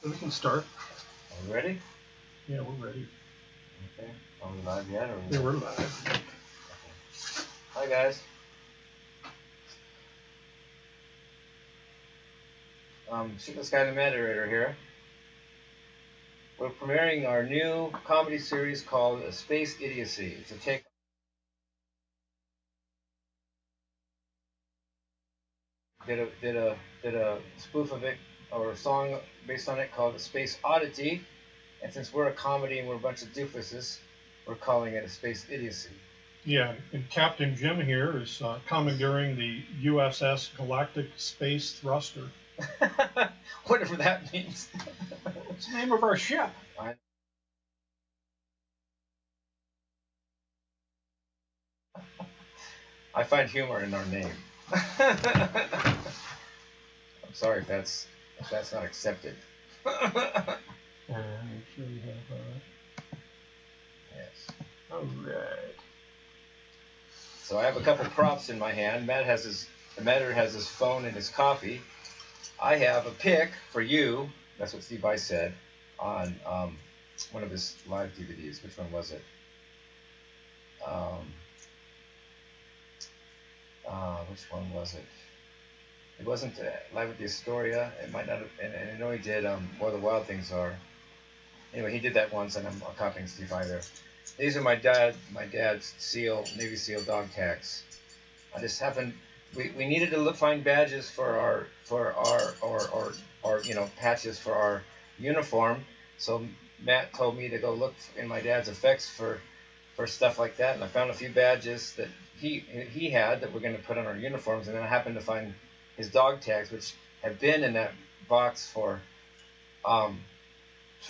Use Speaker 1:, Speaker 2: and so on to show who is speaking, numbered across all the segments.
Speaker 1: We can start.
Speaker 2: Are we ready?
Speaker 1: Yeah, we're ready.
Speaker 2: Okay. Are we live yet? Or
Speaker 1: Yeah, we're live.
Speaker 2: Okay. Hi, guys. Shitless Guy the Moderator here. We're premiering our new comedy series called Space Idiocy. It's a take. Did a spoof of it, or a song based on it called Space Oddity. And since we're a comedy and we're a bunch of doofuses, we're calling it a Space Idiocy.
Speaker 1: Yeah, and Captain Jim here is commandeering the USS Galactic Space Thruster.
Speaker 2: Whatever that means.
Speaker 1: It's the name of our ship.
Speaker 2: I find humor in our name. I'm sorry if that's not accepted.
Speaker 1: Make sure we have
Speaker 2: Yes.
Speaker 1: all right.
Speaker 2: So I have a couple props in my hand. The Matter has his phone and his coffee. I have a pick for you. That's what Steve Weiss said on one of his live DVDs. Which one was it? Which one was it? It wasn't Live at the Astoria. It might not have. And I know he did Where the Wild Things Are. Anyway, he did that once, and I'm copying Steve either. These are my dad's Navy SEAL dog tags. I just happened. We needed to find badges for our patches for our uniform. So Matt told me to go look in my dad's effects for stuff like that, and I found a few badges that he had that we're going to put on our uniforms, and then I happened to find his dog tags, which have been in that box for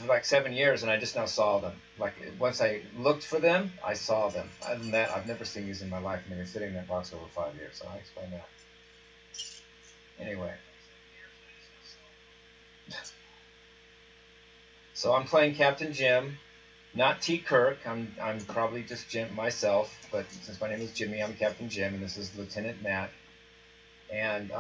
Speaker 2: like 7 years, and I just now saw them. Like, once I looked for them, I saw them. Other than that, I've never seen these in my life, and they've been sitting in that box over 5 years, so I'll explain that. Anyway. So I'm playing Captain Jim, not T. Kirk. I'm probably just Jim myself, but since my name is Jimmy, I'm Captain Jim, and this is Lieutenant Matt. And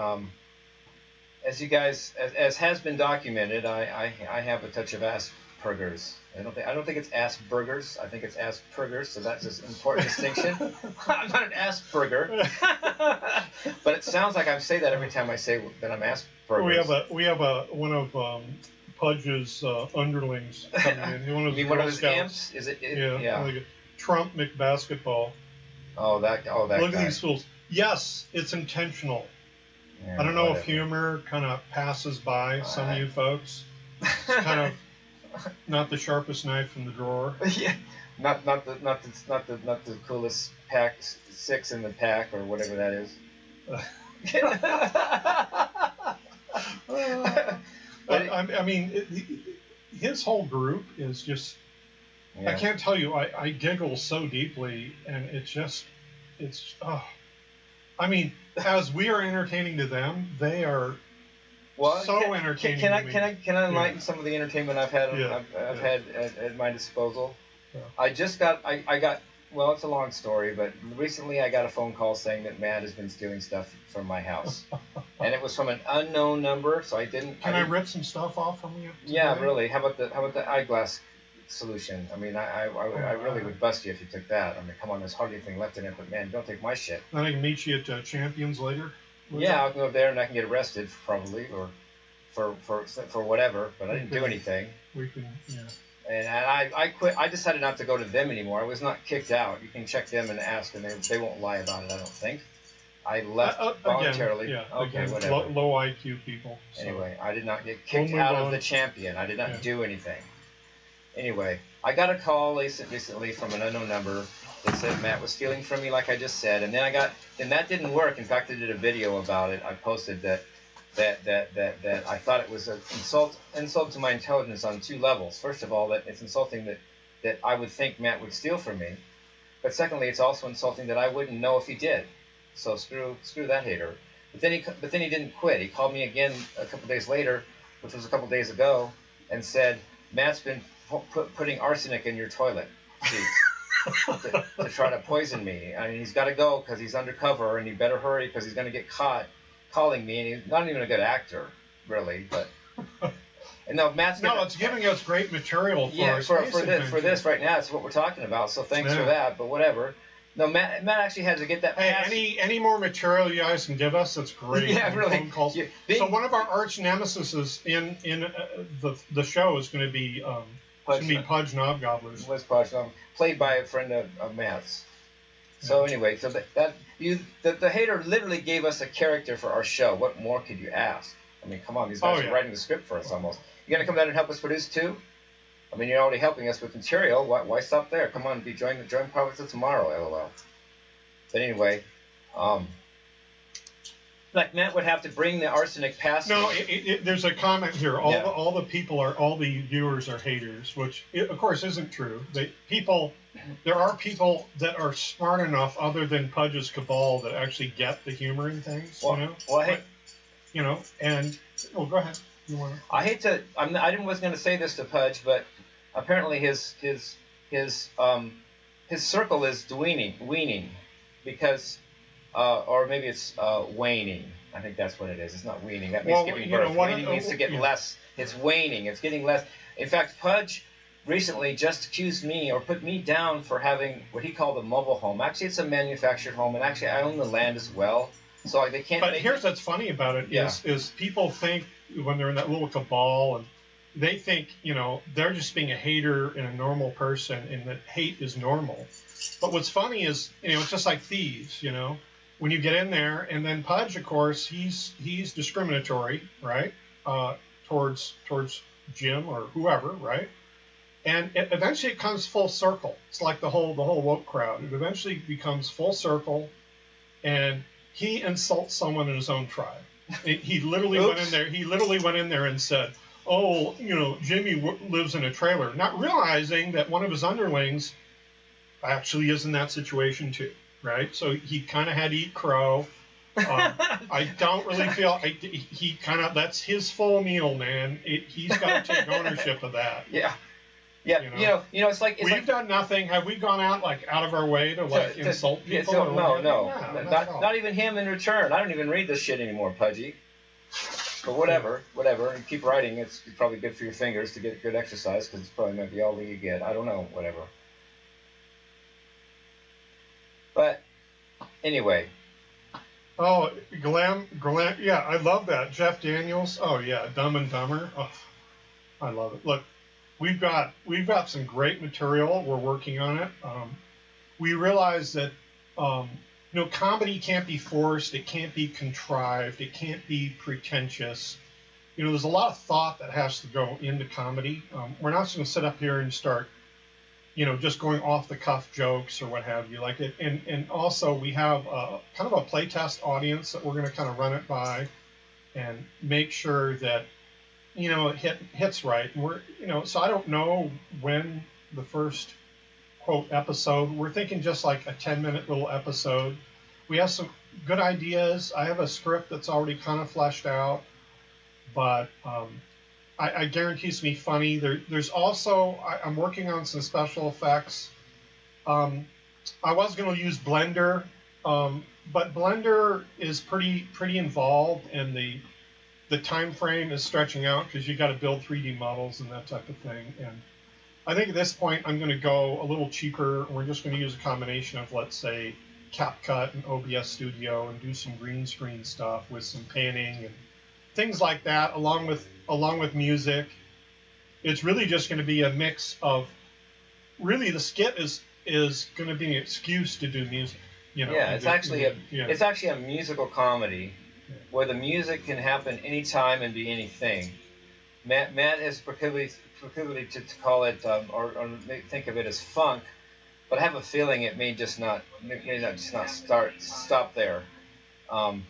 Speaker 2: as you guys, as has been documented, I have a touch of Asperger's. I don't think it's Asperger's. I think it's Asperger's. So that's an important distinction. I'm not an Asperger, but it sounds like I say that every time I say that I'm Asperger's.
Speaker 1: We have one of Pudge's underlings coming in.
Speaker 2: One of his amps? Is it?
Speaker 1: Yeah. Like Trump McBasketball.
Speaker 2: Oh, that
Speaker 1: Look
Speaker 2: guy.
Speaker 1: at these fools. Yes, it's intentional.
Speaker 2: Yeah,
Speaker 1: I don't know
Speaker 2: whatever.
Speaker 1: if humor kind of passes by some of you folks. It's kind of not the sharpest knife in the drawer.
Speaker 2: Yeah, not the coolest pack 6 in the pack or whatever that is.
Speaker 1: I mean, his whole group is just. Yeah. I can't tell you. I giggle so deeply, and it's. I mean, as we are entertaining to them, they are so entertaining.
Speaker 2: Can I enlighten some of the entertainment I've had had at my disposal?
Speaker 1: Yeah.
Speaker 2: I got well, it's a long story, but recently I got a phone call saying that Matt has been stealing stuff from my house, and it was from an unknown number, so I didn't.
Speaker 1: Can I rip some stuff off from you today?
Speaker 2: Yeah, really. How about the eyeglass solution? I mean, I really would bust you if you took that. I mean, come on, there's hardly anything left in it, but man, don't take my shit.
Speaker 1: Then I can meet you at Champions later.
Speaker 2: Yeah, I'll go there and I can get arrested probably, or for whatever. But I didn't do anything.
Speaker 1: We can, yeah.
Speaker 2: And I quit. I decided not to go to them anymore. I was not kicked out. You can check them and ask, and they won't lie about it. I don't think. I left voluntarily.
Speaker 1: Again, yeah,
Speaker 2: okay,
Speaker 1: again,
Speaker 2: whatever.
Speaker 1: Low IQ people.
Speaker 2: So. Anyway, I did not get kicked out of the Champion. I did not do anything. Anyway, I got a call recently from an unknown number that said Matt was stealing from me, like I just said, and then that didn't work. In fact, I did a video about it. I posted that I thought it was an insult to my intelligence on 2 levels. First of all, that it's insulting that I would think Matt would steal from me, but secondly, it's also insulting that I wouldn't know if he did. So screw that hater. But then he didn't quit. He called me again a couple days later, which was a couple days ago, and said Matt's been putting arsenic in your toilet seats to try to poison me. I mean, he's got to go because he's undercover, and he better hurry because he's going to get caught calling me. And he's not even a good actor, really. But And no, Matt's
Speaker 1: no, it's giving us great material
Speaker 2: for this right now. It's what we're talking about. So thanks for that. But whatever. No, Matt actually had to get that.
Speaker 1: Hey, any more material you guys can give us? That's great.
Speaker 2: Yeah, really.
Speaker 1: Phone calls. Yeah, so one of our arch nemesis in the show is going to be Pudge Knobgobblers.
Speaker 2: Was Pudge played by a friend of Matt's. So anyway, so the hater literally gave us a character for our show. What more could you ask? I mean, come on, these guys are writing the script for us almost. You gonna come down and help us produce too? I mean, you're already helping us with material. Why stop there? Come on, join Project tomorrow, LOL. But anyway, like Matt would have to bring the arsenic past.
Speaker 1: No, there's a comment here. All the viewers are haters, which of course isn't true. There are people that are smart enough, other than Pudge's cabal, that actually get the humor in things. Well, go ahead. You want to?
Speaker 2: I hate to. I wasn't going to say this to Pudge, but apparently his circle is weaning because, or maybe it's waning. I think that's what it is. It's not weaning. That means giving birth. Waning means to get less. It's waning. It's getting less. In fact, Pudge recently just accused me or put me down for having what he called a mobile home. Actually, it's a manufactured home, and actually I own the land as well. So they can't.
Speaker 1: But here's what's funny about it is people think when they're in that little cabal, and they think they're just being a hater and a normal person, and that hate is normal. But what's funny is it's just like thieves. When you get in there, and then Pudge, of course, he's discriminatory, right, towards Jim or whoever, right. And eventually it comes full circle. It's like the whole woke crowd. It eventually becomes full circle, and he insults someone in his own tribe. He literally went in there. He literally went in there and said, "Oh, Jimmy lives in a trailer," not realizing that one of his underlings actually is in that situation too, right? So he kind of had to eat crow. I don't really feel he kind of that's his full meal, man. He's got to take ownership of that.
Speaker 2: Yeah. Yeah, it's like
Speaker 1: we've done nothing. Have we gone out of our way to insult people?
Speaker 2: No, not even him in return. I don't even read this shit anymore, Pudgy. But whatever. And keep writing. It's probably good for your fingers to get good exercise because it's probably might be all that you get. I don't know, whatever. But anyway.
Speaker 1: Oh, Glam, yeah, I love that. Jeff Daniels. Oh yeah, Dumb and Dumber. Oh, I love it. Look. We've got some great material. We're working on it. We realize that comedy can't be forced. It can't be contrived. It can't be pretentious. There's a lot of thought that has to go into comedy. We're not just going to sit up here and start, just going off the cuff jokes or what have you. Like it, and also we have kind of a playtest audience that we're going to kind of run it by, and make sure that. It hits right. And we're, so I don't know when the first quote episode. We're thinking just like a 10-minute little episode. We have some good ideas. I have a script that's already kind of fleshed out, but I guarantee it's gonna be funny. There's also I'm working on some special effects. I was going to use Blender, but Blender is pretty involved, and the time frame is stretching out because you got to build 3D models and that type of thing. And I think at this point I'm going to go a little cheaper. We're just going to use a combination of, let's say, CapCut and OBS Studio, and do some green screen stuff with some panning and things like that, along with music. It's really just going to be a mix of. Really, the skit is going to be an excuse to do music.
Speaker 2: Yeah, it's actually a musical comedy. Where the music can happen anytime and be anything. Matt has proclivity to call it, or think of it as funk, but I have a feeling it may not stop there. I'm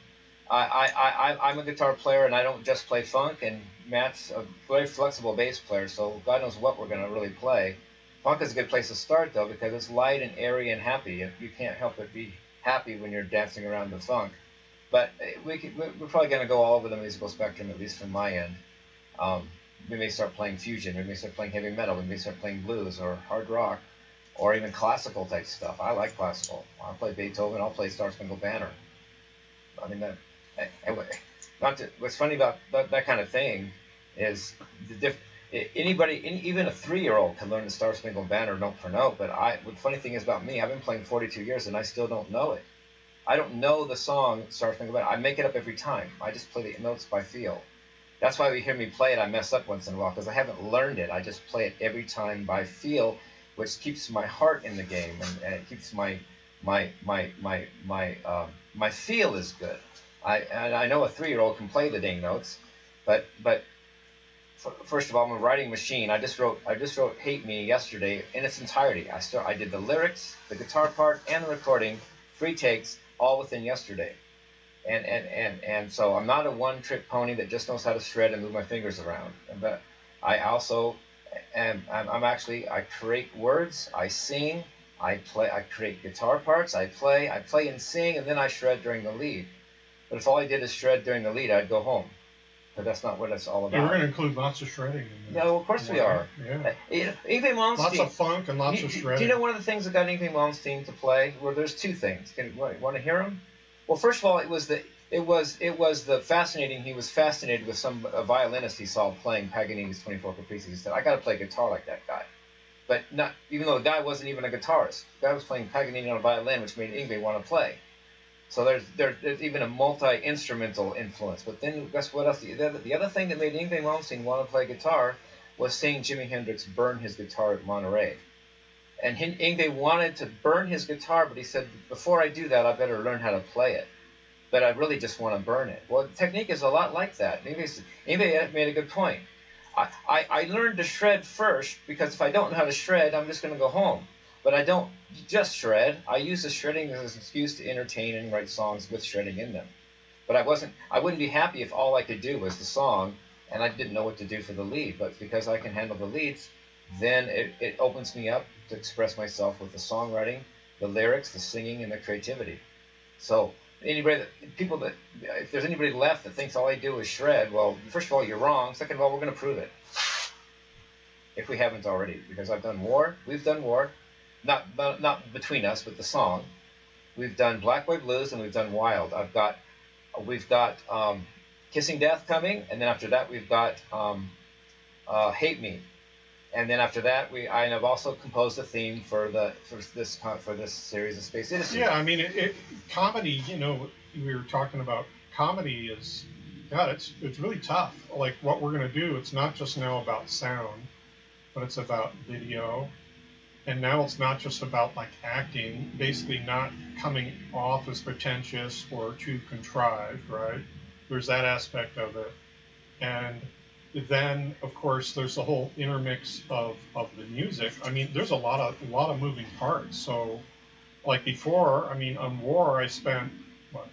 Speaker 2: a guitar player, and I don't just play funk, and Matt's a very flexible bass player, so God knows what we're going to really play. Funk is a good place to start, though, because it's light and airy and happy. You can't help but be happy when you're dancing around the funk. But we're probably going to go all over the musical spectrum, at least from my end. We may start playing fusion. We may start playing heavy metal. We may start playing blues or hard rock or even classical type stuff. I like classical. I'll play Beethoven. I'll play Star Spangled Banner. I mean, what's funny about that kind of thing is even a 3-year-old can learn the Star Spangled Banner note for note. But the funny thing is about me, I've been playing 42 years and I still don't know it. I don't know the song Star Spangled Banner. I make it up every time. I just play the notes by feel. That's why we hear me play it. I mess up once in a while because I haven't learned it. I just play it every time by feel, which keeps my heart in the game and it keeps my feel is good. I know a 3-year-old can play the dang notes, but first of all, I'm a writing machine. I just wrote "Hate Me" yesterday in its entirety. I did the lyrics, the guitar part, and the recording, 3 takes, all within yesterday. And so I'm not a one-trick pony that just knows how to shred and move my fingers around. But I also I create words, I sing, I play, I create guitar parts, I play and sing, and then I shred during the lead. But if all I did is shred during the lead, I'd go home. But that's not what it's all about.
Speaker 1: Yeah, we're going to include lots of shredding in there.
Speaker 2: No, of course we are.
Speaker 1: Yeah.
Speaker 2: Yngwie Malmsteen.
Speaker 1: Lots of funk and lots of shredding.
Speaker 2: Do you know one of the things that got Yngwie Malmsteen to play? Well, there's 2 things. Want to hear them? Well, first of all, it was the fascinating. He was fascinated with a violinist he saw playing Paganini's 24 Caprices. He said, "I got to play guitar like that guy." But not even though the guy wasn't even a guitarist. The guy was playing Paganini on a violin, which made Yngwie want to play. So there's even a multi-instrumental influence. But then guess what else? The other thing that made Yngwie Malmsteen want to play guitar was seeing Jimi Hendrix burn his guitar at Monterey. And Yngwie wanted to burn his guitar, but he said, before I do that, I better learn how to play it. But I really just want to burn it. Well, the technique is a lot like that. Yngwie made a good point. I learned to shred first because if I don't know how to shred, I'm just going to go home. But I don't just shred. I use the shredding as an excuse to entertain and write songs with shredding in them. But I wouldn't be happy if all I could do was the song and I didn't know what to do for the lead. But because I can handle the leads, then it opens me up to express myself with the songwriting, the lyrics, the singing, and the creativity. So if there's anybody left that thinks all I do is shred, well, first of all, you're wrong. Second of all, we're going to prove it. If we haven't already, because we've done War. Not between us, but the song. We've done Black Boy Blues and we've done Wild. We've got Kissing Death coming, and then after that we've got Hate Me, and then after that I have also composed a theme for this series of Space Idiocy.
Speaker 1: Yeah, I mean comedy. You know, we were talking about comedy is, God, it's really tough. Like what we're gonna do, it's not just now about sound, but it's about video. And now it's not just about like acting, basically not coming off as pretentious or too contrived, right? There's that aspect of it. And then, of course, there's the whole intermix of the music. I mean, there's a lot of moving parts. So, like before, I mean, on War, I spent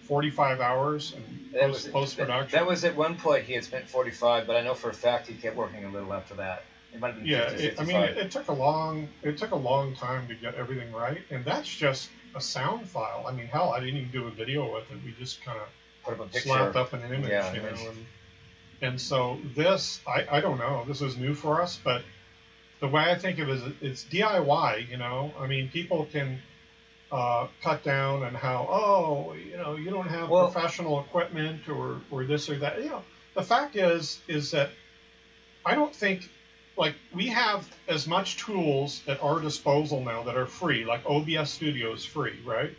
Speaker 1: 45 hours in post-production.
Speaker 2: That was at one point he had spent 45, but I know for a fact he kept working a little after that. It might have been 50,
Speaker 1: I mean, it took a long time to get everything right, and that's just a sound file. I mean, hell, I didn't even do a video with it. We just kind of slapped up an image, you know. And so this, I don't know. This is new for us, but the way I think of it is it's DIY. You know, I mean, people can cut down on how you don't have professional equipment or this or that. You know, the fact is that I don't think. Like, we have as much tools at our disposal now that are free, like OBS Studio is free, right?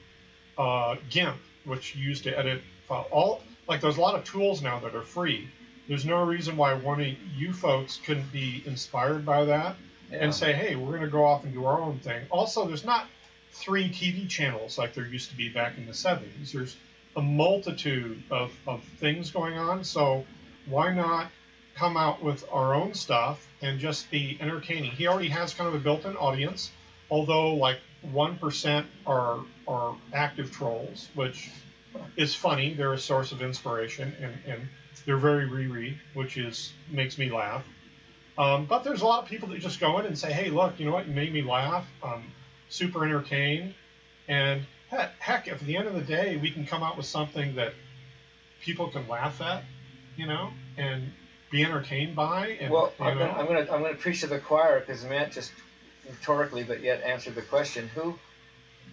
Speaker 1: GIMP, which you use to edit file. There's a lot of tools now that are free. There's no reason why one of you folks couldn't be inspired by that and say, hey, we're going to go off and do our own thing. Also, there's not 3 TV channels like there used to be back in the 70s. There's a multitude of things going on, so why not come out with our own stuff and just be entertaining? He already has kind of a built-in audience, although like 1% are active trolls, which is funny. They're a source of inspiration, and they're very Riri, which makes me laugh. But there's a lot of people that just go in and say, hey, look, you know what, you made me laugh. I'm super entertained. And heck, if at the end of the day we can come out with something that people can laugh at, you know, and be entertained by. And,
Speaker 2: well, I'm gonna preach to the choir because Matt just rhetorically, but yet answered the question. Who,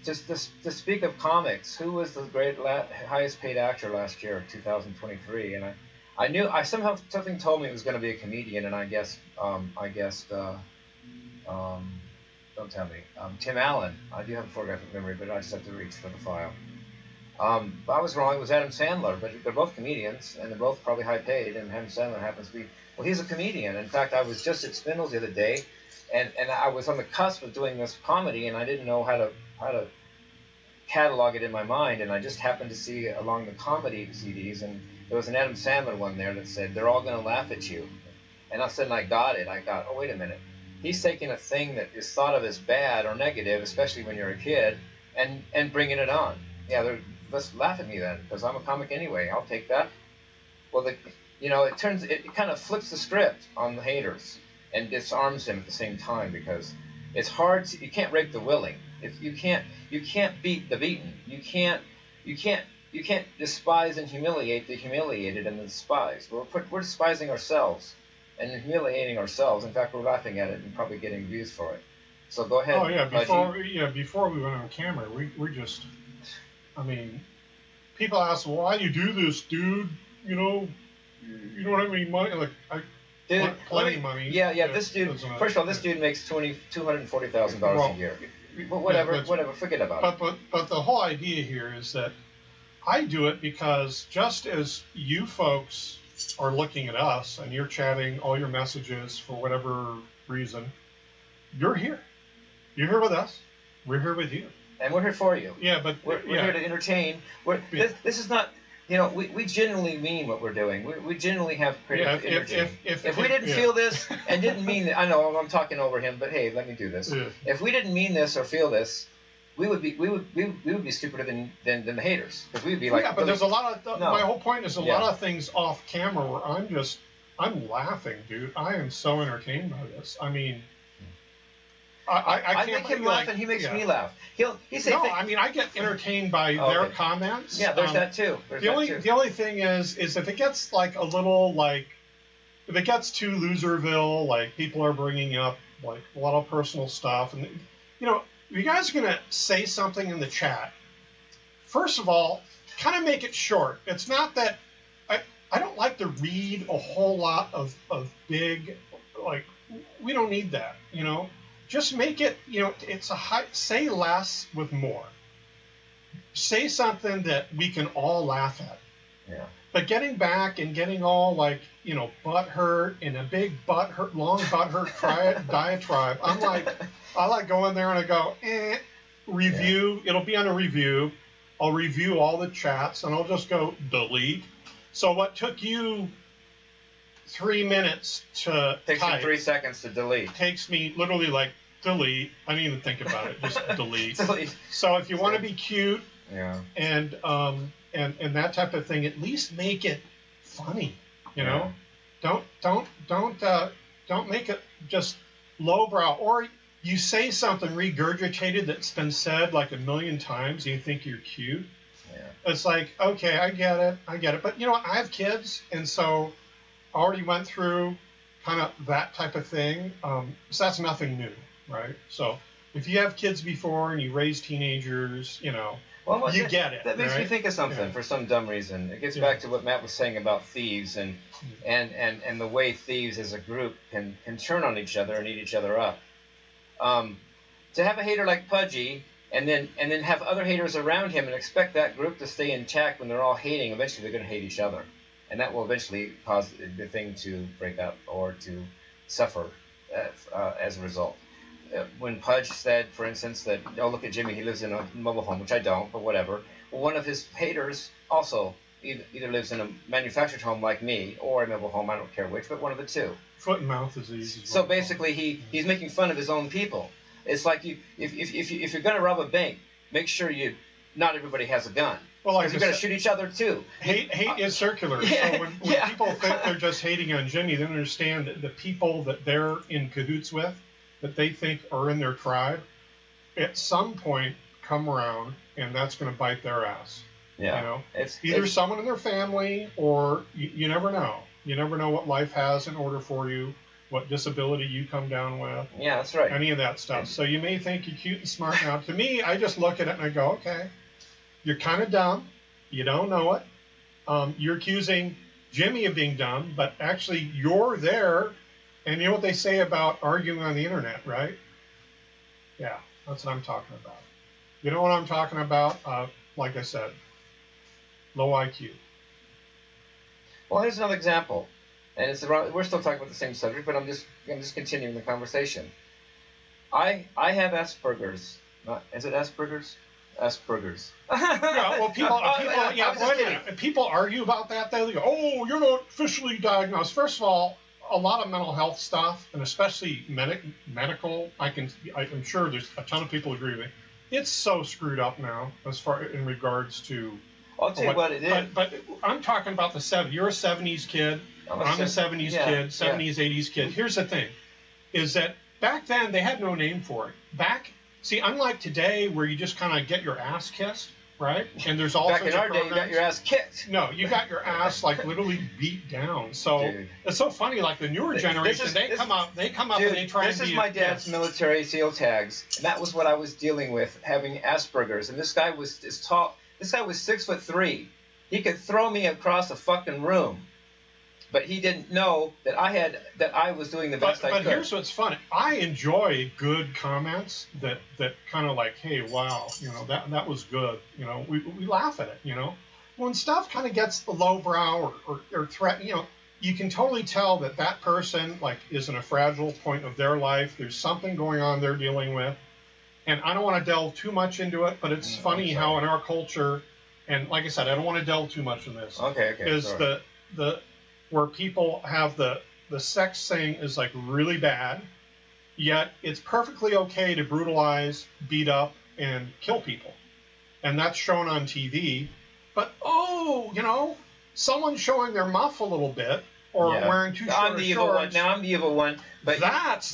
Speaker 2: just to speak of comics, who was the highest paid actor last year, 2023? And I knew I somehow something told me it was going to be a comedian, and I guessed don't tell me Tim Allen. I do have a photographic memory, but I just have to reach for the file. I was wrong. It was Adam Sandler, but they're both comedians, and they're both probably high paid. And Adam Sandler happens to be, well, he's a comedian. In fact, I was just at Spindle's the other day, and I was on the cusp of doing this comedy, and I didn't know how to catalog it in my mind, and I just happened to see along the comedy CDs, and there was an Adam Sandler one there that said, "They're all going to laugh at you," and all of a sudden I got it. I got, oh, wait a minute. He's taking a thing that is thought of as bad or negative, especially when you're a kid, and bringing it on. Yeah, let's laugh at me then, because I'm a comic anyway. I'll take that. Well, it kind of flips the script on the haters and disarms them at the same time, because it's hard. You can't rape the willing. If you can't beat the beaten. You can't despise and humiliate the humiliated and the despised. We're despising ourselves and humiliating ourselves. In fact, we're laughing at it and probably getting views for it. So go ahead.
Speaker 1: Oh yeah, before we went on camera, we're just, I mean, people ask, well, why do you do this, dude? You don't have any money. Like, plenty of money.
Speaker 2: Yeah. This dude, first of all, this dude makes $240,000 a year. But whatever, forget about it.
Speaker 1: But the whole idea here is that I do it because just as you folks are looking at us and you're chatting all your messages for whatever reason, you're here. You're here with us. We're here with you.
Speaker 2: And we're here for you.
Speaker 1: Yeah, but
Speaker 2: we're here to entertain. This is not. We genuinely mean what we're doing. We genuinely have creative energy. If we didn't feel this and didn't mean it, I know I'm talking over him, but hey, let me do this. Yeah. If we didn't mean this or feel this, we would be stupider than the haters, because we'd be like.
Speaker 1: Yeah, but there's a lot of. My whole point is a lot of things off camera where I'm laughing, dude. I am so entertained by this. I mean.
Speaker 2: I make him laugh, and he makes me laugh. He say.
Speaker 1: No, I mean, I get entertained by their comments.
Speaker 2: Yeah, there's that too.
Speaker 1: The only thing is if it gets like a little like, if it gets too loserville, like people are bringing up like a lot of personal stuff, and you guys are gonna say something in the chat. First of all, kind of make it short. It's not that I don't like to read a whole lot of big, like, we don't need that, Just make it, it's say less with more. Say something that we can all laugh at.
Speaker 2: Yeah.
Speaker 1: But getting back and getting all like, butthurt in a big long butthurt diatribe, I like going there and I go, review. Yeah. It'll be on a review. I'll review all the chats and I'll just go delete. So what took you 3 minutes to
Speaker 2: takes
Speaker 1: type,
Speaker 2: me 3 seconds to delete.
Speaker 1: Takes me literally like delete. I didn't even think about it. Just delete. So if you want to be cute, and that type of thing, at least make it funny. Don't make it just lowbrow. Or you say something regurgitated that's been said like a million times, and you think you're cute. Yeah. It's like, okay, I get it. But I have kids, and so I already went through kind of that type of thing. So that's nothing new, right? So if you have kids before and you raise teenagers, you get it.
Speaker 2: That makes me think of something for some dumb reason. It gets back to what Matt was saying about thieves and the way thieves as a group can turn on each other and eat each other up. To have a hater like Pudgy and then have other haters around him and expect that group to stay intact when they're all hating, eventually they're going to hate each other. And that will eventually cause the thing to break up or to suffer as a result. When Pudge said, for instance, that, oh, look at Jimmy, he lives in a mobile home, which I don't, but whatever. Well, one of his haters also either lives in a manufactured home like me or a mobile home, I don't care which, but one of the two.
Speaker 1: Foot and mouth disease.
Speaker 2: So basically, he's making fun of his own people. It's like if you're going to rob a bank, make sure not everybody has a gun. Well, like you're going to shoot each other too.
Speaker 1: Hate is circular. Yeah, so when people think they're just hating on Jimmy, they don't understand that the people that they're in cahoots with, that they think are in their tribe, at some point come around, and that's going to bite their ass.
Speaker 2: Yeah.
Speaker 1: It's either someone in their family, or you never know. You never know what life has in order for you, what disability you come down with.
Speaker 2: Yeah, that's right.
Speaker 1: Any of that stuff. So you may think you're cute and smart now. To me, I just look at it and I go, okay, you're kind of dumb. You don't know it. You're accusing Jimmy being dumb, but actually you're there, and you know what they say about arguing on the internet, right? Yeah, that's what I'm talking about. You know what I'm talking about? Like I said, low IQ.
Speaker 2: Well, here's another example, and we're still talking about the same subject, but I'm just continuing the conversation. I have Asperger's. Is it Asperger's? Asperger's.
Speaker 1: Yeah, well, people argue about that. They go, "Oh, you're not officially diagnosed." First of all, a lot of mental health stuff, and especially medical, I'm sure there's a ton of people who agree with me. It's so screwed up now, as far in regards to.
Speaker 2: I'll tell you what it is.
Speaker 1: But I'm talking about the 70s. You're a 70s kid. I'm a 70s kid, 70s, 80s kid. Here's the thing, is that back then they had no name for it. See, unlike today where you just kind of get your ass kissed, right? And there's all
Speaker 2: back
Speaker 1: sorts
Speaker 2: in our
Speaker 1: of
Speaker 2: day, you got your ass kicked.
Speaker 1: No, you got your ass like literally beat down. So Dude. It's so funny. Like the newer generation, they come up
Speaker 2: Dude,
Speaker 1: and they try.
Speaker 2: This is my dad's military SEAL tags, and that was what I was dealing with, having Asperger's. And this guy was tall. This guy was 6'3". He could throw me across a fucking room. But he didn't know that I was doing the best I could.
Speaker 1: But here's what's funny. I enjoy good comments that kind of like, hey, wow, that was good. We laugh at it. When stuff kind of gets the lowbrow or threatening, you can totally tell that person like is in a fragile point of their life. There's something going on they're dealing with, and I don't want to delve too much into it. But it's funny how in our culture, and like I said, I don't want to delve too much in this.
Speaker 2: Okay.
Speaker 1: Is the where people have the sex thing is like really bad, yet it's perfectly okay to brutalize, beat up, and kill people. And that's shown on TV. But, someone showing their muff a little bit or wearing too short
Speaker 2: I'm the evil one. Now I'm the evil one. But
Speaker 1: that's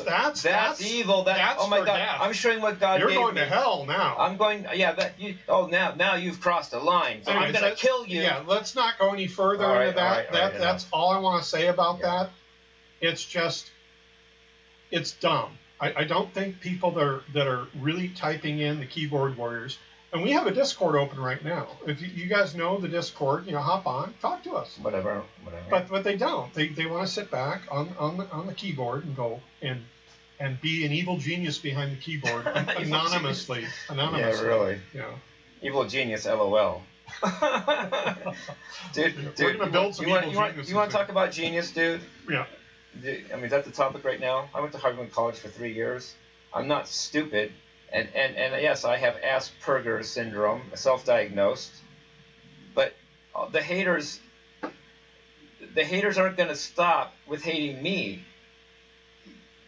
Speaker 2: evil. That's oh my God.
Speaker 1: Death.
Speaker 2: I'm showing what God gave me.
Speaker 1: You're going to hell now.
Speaker 2: I'm going. Yeah. Now you've crossed a line. So I'm going to kill you.
Speaker 1: Yeah. Let's not go any further into that. That's all I want to say about that. It's just, it's dumb. I don't think people that are really typing in, the keyboard warriors. And we have a Discord open right now. If you guys know the Discord, hop on, talk to us.
Speaker 2: Whatever.
Speaker 1: But they don't. They want to sit back on the keyboard and go and be an evil genius behind the keyboard anonymously.
Speaker 2: Yeah, really. Evil genius, LOL. dude,
Speaker 1: we're gonna build some evil geniuses.
Speaker 2: You want to talk about genius, dude?
Speaker 1: Yeah.
Speaker 2: I mean, is that the topic right now? I went to Harvard College for 3 years. I'm not stupid. And yes, I have Asperger's syndrome, self-diagnosed. But the haters aren't going to stop with hating me.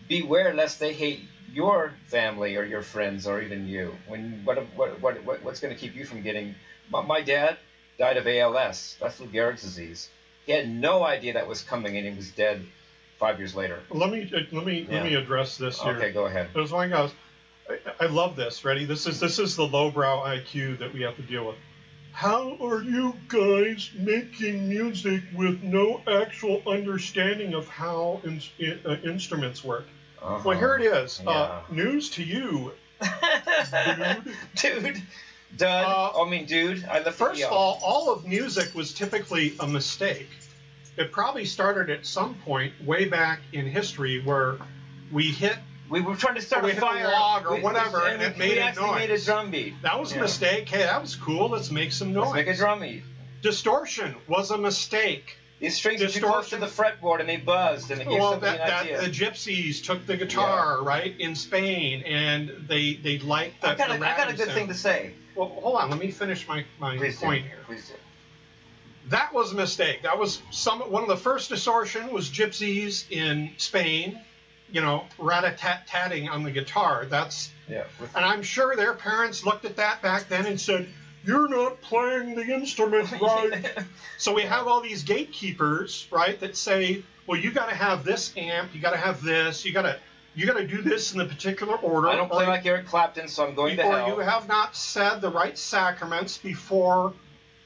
Speaker 2: Beware lest they hate your family or your friends or even you. What's going to keep you from getting? My dad died of ALS. That's Lou Gehrig's disease. He had no idea that was coming, and he was dead 5 years later.
Speaker 1: Let me address this here.
Speaker 2: Okay, go ahead.
Speaker 1: There's one guy. I love this. Ready? This is the lowbrow IQ that we have to deal with. How are you guys making music with no actual understanding of how instruments work? Well, here it is.
Speaker 2: Yeah.
Speaker 1: News to you,
Speaker 2: dude. Dude.
Speaker 1: First of all of music was typically a mistake. It probably started at some point way back in history where we were trying to start a fire log or whatever, and it made a noise.
Speaker 2: We made a drum beat.
Speaker 1: That was a mistake. Hey, that was cool. Let's make some noise.
Speaker 2: Let's make a drum beat.
Speaker 1: Distortion was a mistake.
Speaker 2: These strings were too close to the fretboard, and they buzzed, and it gave somebody an idea.
Speaker 1: The gypsies took the guitar, right, in Spain, and they liked the
Speaker 2: I got a good thing to say.
Speaker 1: Well, hold on. Let me finish my point here.
Speaker 2: Please do.
Speaker 1: That was a mistake. That was one of the first distortion was gypsies in Spain. Rat-a-tat-tatting on the guitar. And I'm sure their parents looked at that back then and said, "You're not playing the instrument right." So we have all these gatekeepers, right, that say, "Well, you got to have this amp, you got to have this, you got to do this in the particular order."
Speaker 2: I don't play like Eric Clapton, so I'm going to hell.
Speaker 1: Or you have not said the right sacraments before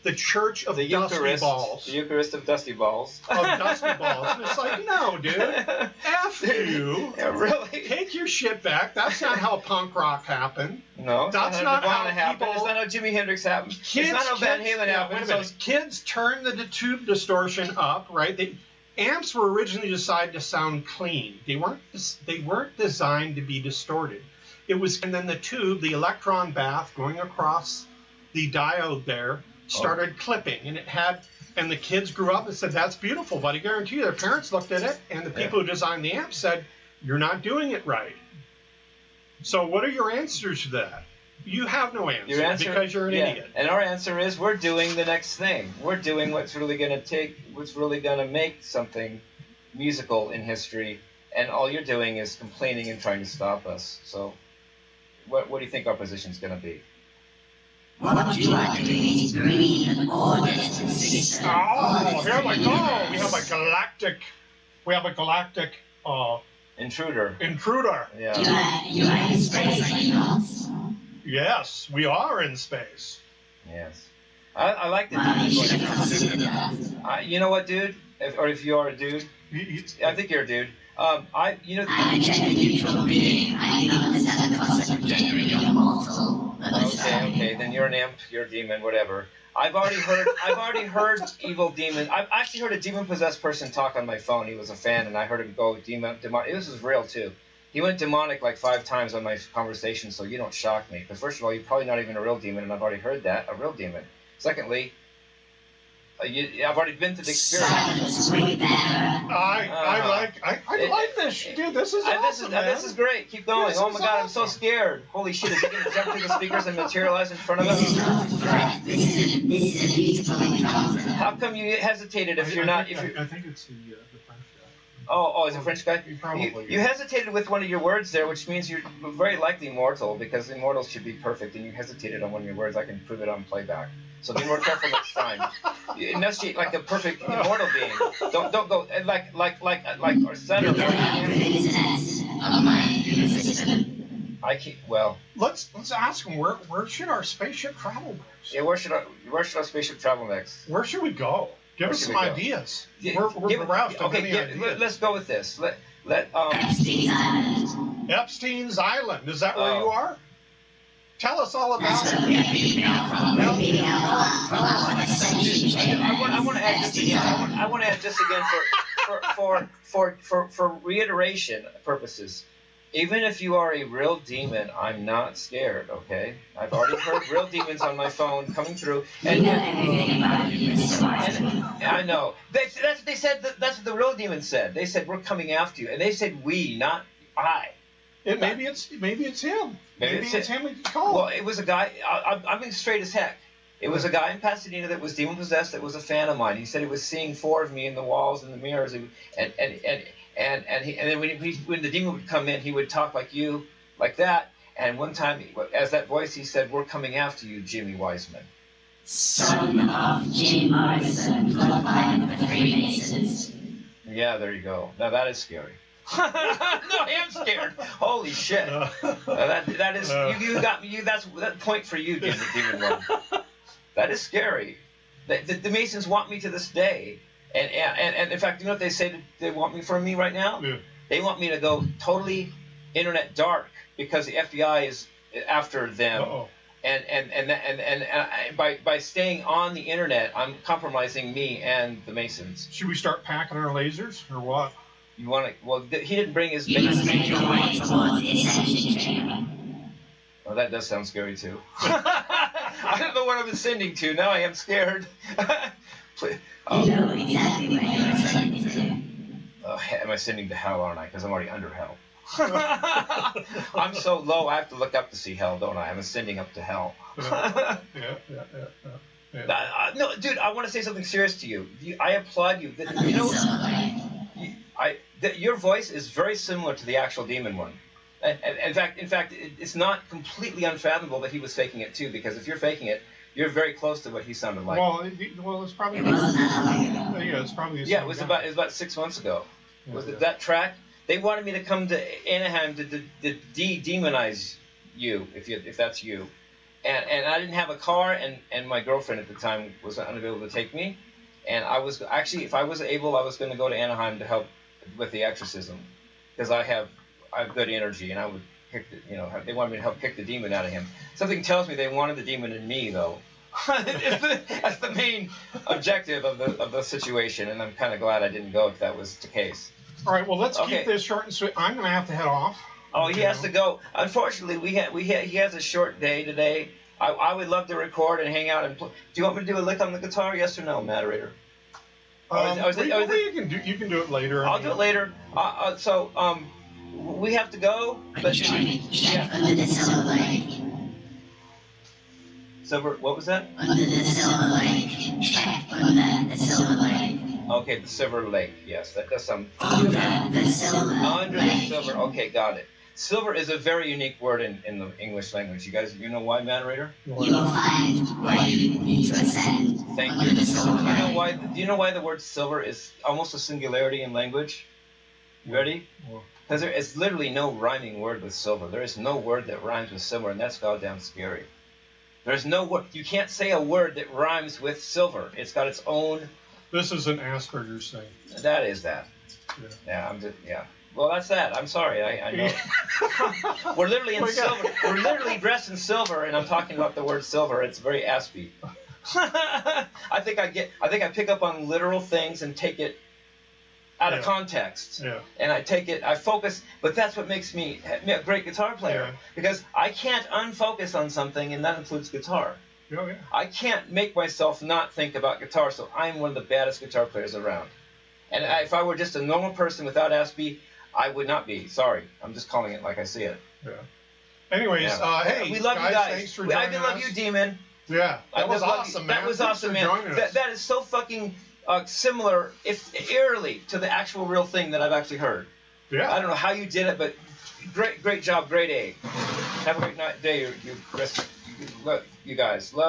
Speaker 1: the Church of
Speaker 2: the
Speaker 1: Dusty
Speaker 2: Eucharist,
Speaker 1: Balls.
Speaker 2: The Eucharist of Dusty Balls.
Speaker 1: Of Dusty Balls. And it's like, no, dude. F you.
Speaker 2: Yeah, really?
Speaker 1: Take your shit back. That's not how punk rock happened.
Speaker 2: No,
Speaker 1: that's not how
Speaker 2: happened.
Speaker 1: people...
Speaker 2: It's not how Jimi Hendrix happened. It's not how Van Halen happened.
Speaker 1: So kids turn the tube distortion up, right? Amps were originally designed to sound clean. They weren't designed to be distorted. It was, and then the tube, the electron bath going across the diode there started clipping, and it had, and the kids grew up and said, that's beautiful, but I guarantee you their parents looked at it, and the people who designed the amp said, you're not doing it right. So what are your answers to that? You have no answer, because you're an idiot.
Speaker 2: And our answer is we're doing the next thing. We're doing what's really going to make something musical in history, and all you're doing is complaining and trying to stop us. So what do you think our position's going to be?
Speaker 3: What you are doing is bringing an order to the system.
Speaker 1: Oh, here we go. We have a galactic
Speaker 2: intruder.
Speaker 1: Yeah.
Speaker 3: You are in space, are you not?
Speaker 1: Yes, we are in space.
Speaker 2: Yes. I like the dude. You know what, dude? If you are a dude, I think you're a dude.
Speaker 3: I'm a gender-neutral being. I do not understand the concept of gender. You're mortal.
Speaker 2: Okay, then you're an imp, you're a demon, whatever. I've already heard evil demons. I've actually heard a demon-possessed person talk on my phone. He was a fan, and I heard him go demonic. This is real too. He went demonic like 5 times on my conversation, so you don't shock me. Because first of all, you're probably not even a real demon, and I've already heard that, a real demon. Secondly, I've already been through the experience.
Speaker 1: I like this, dude. This is awesome, man.
Speaker 2: This is great. Keep going. Oh my God, I'm so scared. Holy shit, is he going to jump through the speakers and materialize in front of us?
Speaker 3: This is a beautiful encounter.
Speaker 2: How come you hesitated if you're not?
Speaker 1: I think it's the French guy.
Speaker 2: Oh, is it French guy?
Speaker 1: You
Speaker 2: hesitated with one of your words there, which means you're very likely mortal, because immortals should be perfect, and you hesitated on one of your words. I can prove it on playback. So be more careful next time. Enunciate like a perfect immortal being. Don't go like or center. I keep
Speaker 1: Let's ask him where should our spaceship travel next?
Speaker 2: Yeah, where should our spaceship travel next?
Speaker 1: Where should we go? Give us some ideas. We're aroused.
Speaker 2: Okay, let's go with this. Let
Speaker 3: Epstein's Island.
Speaker 1: Epstein's Island. Is that where you are? Tell us all about it.
Speaker 2: I want to add this again. I want to add this again for reiteration purposes. Even if you are a real demon, I'm not scared. Okay, I've already heard real demons on my phone coming through, and I know that's what they said. That's what the real demons said. They said we're coming after you, and they said we, not I.
Speaker 1: Maybe it's him. Maybe it's him we can call.
Speaker 2: Well, it was a guy. I'm being straight as heck. It was a guy in Pasadena that was demon possessed. That was a fan of mine. He said he was seeing 4 of me in the walls and the mirrors, and then when the demon would come in, he would talk like you, like that. And one time, as that voice, he said, "We're coming after you, Jimmy Wiseman."
Speaker 3: Son of Jim Morrison, bloodline of the Freemasons.
Speaker 2: Yeah, there you go. Now that is scary. No, I am scared. Holy shit! That is you got me. That's point for you, Demon One. That is scary. The Masons want me to this day, and in fact, you know what they say they want me from me right now?
Speaker 1: Yeah.
Speaker 2: They want me to go totally internet dark because the FBI is after them.
Speaker 1: Uh-oh.
Speaker 2: And by staying on the internet, I'm compromising me and the Masons.
Speaker 1: Should we start packing our lasers or what?
Speaker 2: You want to? Well, he didn't bring his.
Speaker 3: You must make your way towards the ascension chamber.
Speaker 2: Oh, that does sound scary too. I don't know what I'm ascending to. Now I am scared.
Speaker 3: You know exactly where you're ascending to.
Speaker 2: Am I ascending to hell, aren't I? Because I'm already under hell. I'm so low, I have to look up to see hell, don't I? I'm ascending up to hell.
Speaker 1: Yeah.
Speaker 2: No, dude, I want to say something serious to you. I applaud you. You know, your voice is very similar to the actual demon one. In fact, it's not completely unfathomable that he was faking it too. Because if you're faking it, you're very close to what he sounded like.
Speaker 1: Well, it's probably. It's probably.
Speaker 2: Yeah, it was about 6 months ago. Was it that track? They wanted me to come to Anaheim to demonize you, if that's you, and I didn't have a car, and my girlfriend at the time was unavailable to take me, and I was actually, if I was able, I was going to go to Anaheim to help with the exorcism, because I have good energy, and I would kick the, they wanted me to help kick the demon out of him. Something tells me they wanted the demon in me, though. That's the main objective of the situation, and I'm kind of glad I didn't go if that was the case.
Speaker 1: All right, well, let's keep this short and sweet. I'm going to have to head off.
Speaker 2: Oh, he has to go. Unfortunately, he has a short day today. I would love to record and hang out and play. Do you want me to do a lick on the guitar? Yes or no, moderator?
Speaker 1: You can do it later.
Speaker 2: I'll do it later. We have to go. But
Speaker 3: Under the silver lake.
Speaker 2: Silver. What was that?
Speaker 3: Under the silver lake. Check under the silver lake.
Speaker 2: Okay, the Silver Lake. Yes, that does sound.
Speaker 3: Under the silver lake.
Speaker 2: Under the silver. Okay, got it. Silver is a very unique word in the English language. You guys, you know why, moderator?
Speaker 3: You will find where you need to ascend.
Speaker 2: Thank
Speaker 3: under
Speaker 2: you.
Speaker 3: the silver lake.
Speaker 2: Do you know why the word silver is almost a singularity in language? You ready? Because there is literally no rhyming word with silver. There is no word that rhymes with silver, and that's goddamn scary. There's no word. You can't say a word that rhymes with silver. It's got its own.
Speaker 1: This is an Asperger's thing.
Speaker 2: That is that.
Speaker 1: Yeah.
Speaker 2: Yeah. Well, that's that. I'm sorry. I know. We're literally in silver. We're literally dressed in silver, and I'm talking about the word silver. It's very aspy. I think I pick up on literal things and take it out of context.
Speaker 1: Yeah.
Speaker 2: And I focus, but that's what makes me a great guitar player, because I can't unfocus on something, and that includes guitar.
Speaker 1: Oh, yeah.
Speaker 2: I can't make myself not think about guitar, so I'm one of the baddest guitar players around. And if I were just a normal person without Aspie, I would not be. Sorry. I'm just calling it like I see it.
Speaker 1: Yeah. Anyways, hey,
Speaker 2: we love
Speaker 1: guys,
Speaker 2: you guys.
Speaker 1: thanks for joining
Speaker 2: I love you, Demon.
Speaker 1: Yeah, that was awesome, man.
Speaker 2: That was awesome, man. That is so fucking similar, if eerily, to the actual real thing that I've actually heard.
Speaker 1: Yeah.
Speaker 2: I don't know how you did it, but great job, great A. Have a great day, you guys. Love.